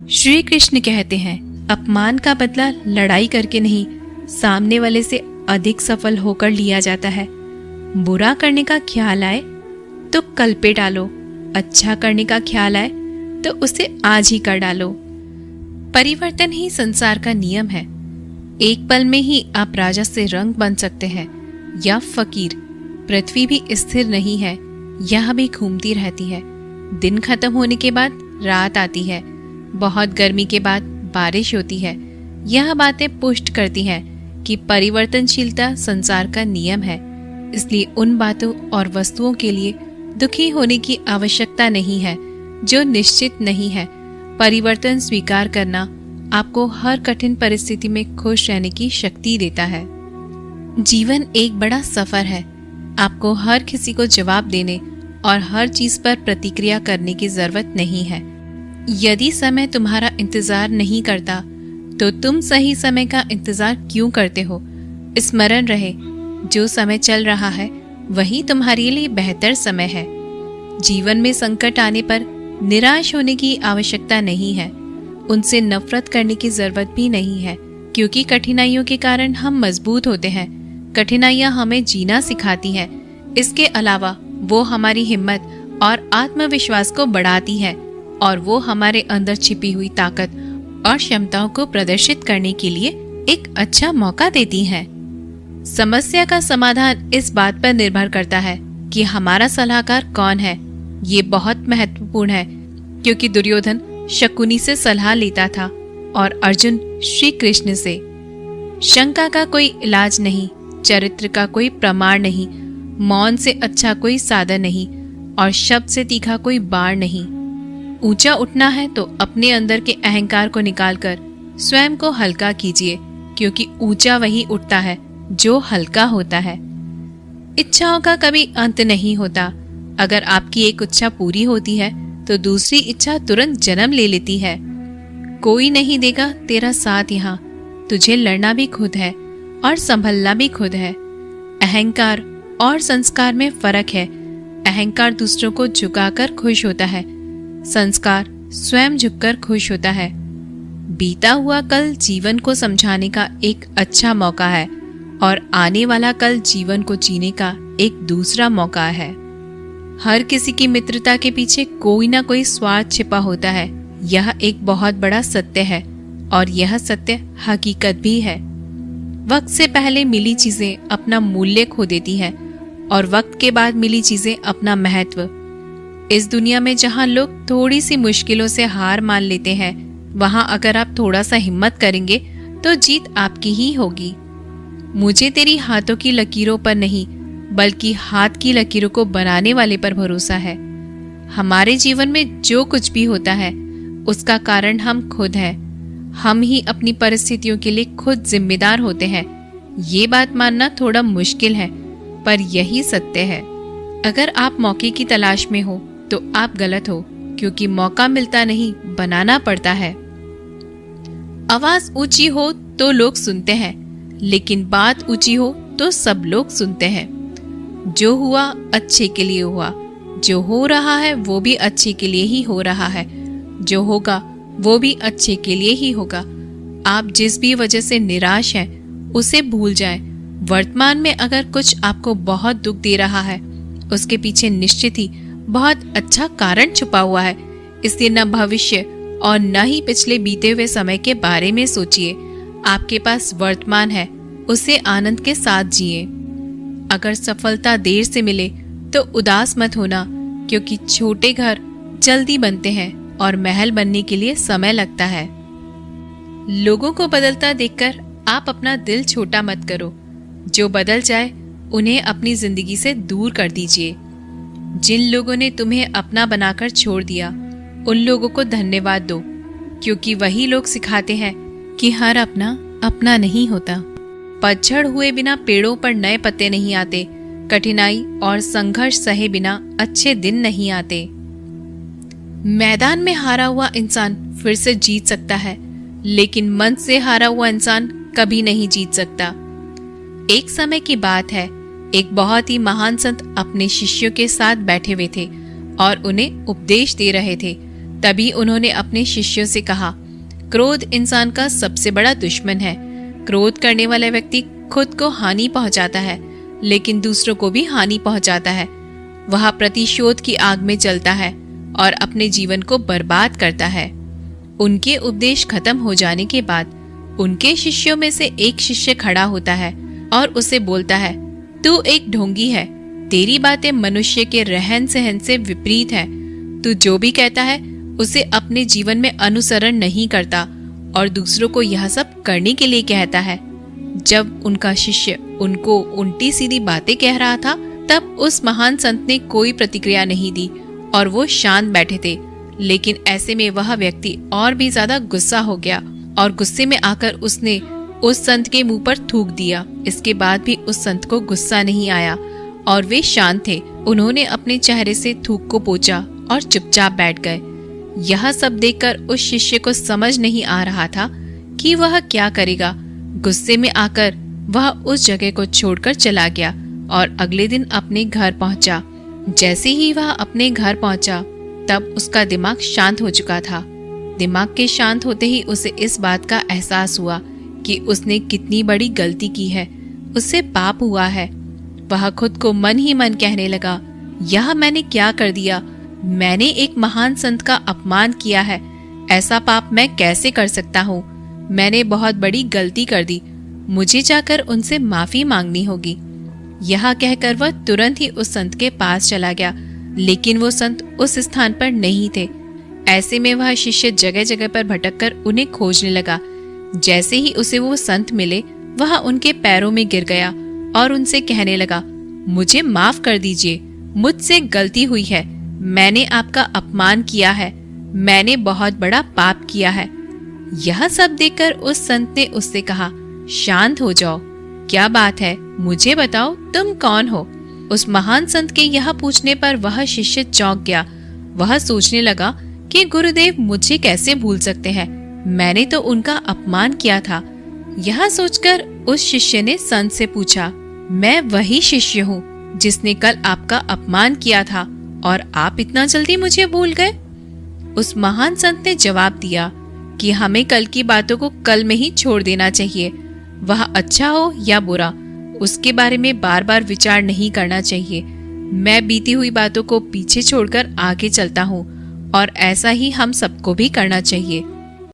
श्री कृष्ण कहते हैं, अपमान का बदला लड़ाई करके नहीं, सामने वाले से अधिक सफल होकर लिया जाता है। बुरा करने का ख्याल आए तो कल पे डालो, अच्छा करने का ख्याल आए तो उसे आज ही कर डालो। परिवर्तन ही संसार का नियम है। एक पल में ही आप राजा से रंग बन सकते हैं या फकीर। पृथ्वी भी स्थिर नहीं है, यह भी घूमती रहती है। दिन खत्म होने के बाद रात आती है, बहुत गर्मी के बाद बारिश होती है। यह बातें पुष्ट करती हैं कि परिवर्तनशीलता संसार का नियम है। इसलिए उन बातों और वस्तुओं के लिए दुखी होने की आवश्यकता नहीं है जो निश्चित नहीं है। परिवर्तन स्वीकार करना आपको हर कठिन परिस्थिति में खुश रहने की शक्ति देता है। जीवन एक बड़ा सफर है। आपको हर किसी को जवाब देने और हर चीज पर प्रतिक्रिया करने की जरूरत नहीं है। यदि समय तुम्हारा इंतजार नहीं करता तो तुम सही समय का इंतजार क्यों करते हो? स्मरण रहे, जो समय चल रहा है वही तुम्हारे लिए बेहतर समय है। जीवन में संकट आने पर निराश होने की आवश्यकता नहीं है, उनसे नफरत करने की जरूरत भी नहीं है, क्योंकि कठिनाइयों के कारण हम मजबूत होते हैं। कठिनाइयां हमें जीना सिखाती हैं। इसके अलावा वो हमारी हिम्मत और आत्मविश्वास को बढ़ाती है और वो हमारे अंदर छिपी हुई ताकत और क्षमताओं को प्रदर्शित करने के लिए एक अच्छा मौका देती हैं। समस्या का समाधान इस बात पर निर्भर करता है कि हमारा सलाहकार कौन है। ये बहुत महत्वपूर्ण है, क्योंकि दुर्योधन शकुनी से सलाह लेता था और अर्जुन श्री कृष्ण से। शंका का कोई इलाज नहीं, चरित्र का कोई प्रमाण नहीं, मौन से अच्छा कोई साधन नहीं और शब्द से तीखा कोई बाण नहीं। ऊंचा उठना है तो अपने अंदर के अहंकार को निकालकर स्वयं को हल्का कीजिए, क्योंकि ऊंचा वही उठता है जो हल्का होता है। इच्छाओं का कभी अंत नहीं होता। अगर आपकी एक इच्छा पूरी होती है तो दूसरी इच्छा तुरंत जन्म ले लेती है। कोई नहीं देगा तेरा साथ यहाँ, तुझे लड़ना भी खुद है और संभलना भी खुद है। अहंकार और संस्कार में फर्क है। अहंकार दूसरों को झुकाकर खुश होता है, संस्कार स्वयं झुककर खुश होता है। बीता हुआ कल जीवन को समझाने का एक अच्छा मौका है और आने वाला कल जीवन को जीने का एक दूसरा मौका है। हर किसी की मित्रता के पीछे कोई ना कोई स्वार्थ छिपा होता है। यह एक बहुत बड़ा सत्य है और यह सत्य हकीकत भी है। वक्त से पहले मिली चीजें अपना मूल्य खो देती हैं और वक्त के बाद मिली चीजें अपना महत्व। इस दुनिया में जहां लोग थोड़ी सी मुश्किलों से हार मान लेते हैं, वहां अगर आप थोड़ा सा हिम्मत करेंगे तो जीत आपकी ही होगी। मुझे तेरी हाथों की लकीरों पर नहीं, बल्कि हाथ की लकीरों को बनाने वाले पर भरोसा है। हमारे जीवन में जो कुछ भी होता है उसका कारण हम खुद हैं। हम ही अपनी परिस्थितियों के लिए खुद जिम्मेदार होते हैं। ये बात मानना थोड़ा मुश्किल है, पर यही सत्य है। अगर आप मौके की तलाश में हो तो आप गलत हो, क्योंकि मौका मिलता नहीं, बनाना पड़ता है। आवाज ऊंची हो तो लोग सुनते हैं, लेकिन बात ऊंची हो तो सब लोग सुनते हैं। जो हुआ अच्छे के लिए हुआ, जो हो रहा है वो भी अच्छे के लिए ही हो रहा है, जो होगा वो भी अच्छे के लिए ही होगा। आप जिस भी वजह से निराश हैं उसे भूल जाएं। वर्तमान में अगर कुछ आपको बहुत दुख दे रहा है, उसके पीछे निश्चित ही बहुत अच्छा कारण छुपा हुआ है। इसलिए न भविष्य और न ही पिछले बीते हुए समय के बारे में सोचिए। आपके पास वर्तमान है, उसे आनंद के साथ जिए। अगर सफलता देर से मिले तो उदास मत होना, क्योंकि छोटे घर जल्दी बनते हैं और महल बनने के लिए समय लगता है। लोगों को बदलता देखकर आप अपना दिल छोटा मत करो। जो बदल जाए उन्हें अपनी जिंदगी से दूर कर दीजिए। जिन लोगों ने तुम्हें अपना बनाकर छोड़ दिया, उन लोगों को धन्यवाद दो, क्योंकि वही लोग सिखाते हैं कि हर अपना अपना नहीं होता। पतझड़ हुए बिना पेड़ों पर नए पत्ते नहीं आते। कठिनाई और संघर्ष सहे बिना अच्छे दिन नहीं आते। मैदान में हारा हुआ इंसान फिर से जीत सकता है, लेकिन मन से हारा हुआ इंसान कभी नहीं जीत सकता। एक समय की बात है, एक बहुत ही महान संत अपने शिष्यों के साथ बैठे हुए थे और उन्हें उपदेश दे रहे थे। तभी उन्होंने अपने शिष्यों से कहा, क्रोध इंसान का सबसे बड़ा दुश्मन है। क्रोध करने वाला व्यक्ति खुद को हानि पहुंचाता है, लेकिन दूसरों को भी हानि पहुंचाता है। वह प्रतिशोध की आग में जलता है और अपने जीवन को बर्बाद करता है। उनके उपदेश खत्म हो जाने के बाद उनके शिष्यों में से एक शिष्य खड़ा होता है और उसे बोलता है, तू एक ढोंगी है, तेरी बातें मनुष्य के रहन सहन से विपरीत है। तू जो भी कहता है उसे अपने जीवन में अनुसरण नहीं करता और दूसरों को यह सब करने के लिए कहता है। जब उनका शिष्य उनको उल्टी सीधी बातें कह रहा था, तब उस महान संत ने कोई प्रतिक्रिया नहीं दी और वो शांत बैठे थे। लेकिन ऐसे में वह व्यक्ति और भी ज्यादा गुस्सा हो गया और गुस्से में आकर उसने उस संत के मुंह पर थूक दिया। इसके बाद भी उस संत को गुस्सा नहीं आया और वे शांत थे। उन्होंने अपने चेहरे से थूक को पोंछा और चुपचाप बैठ गए। यह सब देखकर उस शिष्य को समझ नहीं आ रहा था कि वह क्या करेगा। गुस्से में आकर वह उस जगह को छोड़कर चला गया और अगले दिन अपने घर पहुंचा। जैसे ही वह अपने घर पहुंचा, तब उसका दिमाग शांत हो चुका था। दिमाग के शांत होते ही उसे इस बात का एहसास हुआ कि उसने कितनी बड़ी गलती की है, उससे पाप हुआ है। वह खुद को मन ही मन कहने लगा, यह मैंने क्या कर दिया? मैंने एक महान संत का अपमान किया है। ऐसा पाप मैं कैसे कर सकता हूँ? मैंने बहुत बड़ी गलती कर दी। मुझे जाकर उनसे माफी मांगनी होगी। यह कहकर वह तुरंत ही उस संत के पास चला गया, लेकिन वो संत उस स्थान पर नहीं थे। ऐसे में वह शिष्य जगह जगह पर भटककर उन्हें खोजने लगा। जैसे ही उसे वो संत मिले, वह उनके पैरों में गिर गया और उनसे कहने लगा, मुझे माफ कर दीजिए, मुझसे गलती हुई है। मैंने आपका अपमान किया है। मैंने बहुत बड़ा पाप किया है। यह सब देखकर उस संत ने उससे कहा, शांत हो जाओ, क्या बात है, मुझे बताओ तुम कौन हो? उस महान संत के यह पूछने पर वह शिष्य चौंक गया। वह सोचने लगा कि गुरुदेव मुझे कैसे भूल सकते हैं, मैंने तो उनका अपमान किया था। यह सोचकर उस शिष्य ने संत से पूछा, मैं वही शिष्य हूँ जिसने कल आपका अपमान किया था और आप इतना जल्दी मुझे भूल गए? उस महान संत ने जवाब दिया कि हमें कल की बातों को कल में ही छोड़ देना चाहिए। वह अच्छा हो या बुरा, उसके बारे में बार बार विचार नहीं करना चाहिए। मैं बीती हुई बातों को पीछे छोड़कर आगे चलता हूँ और ऐसा ही हम सबको भी करना चाहिए।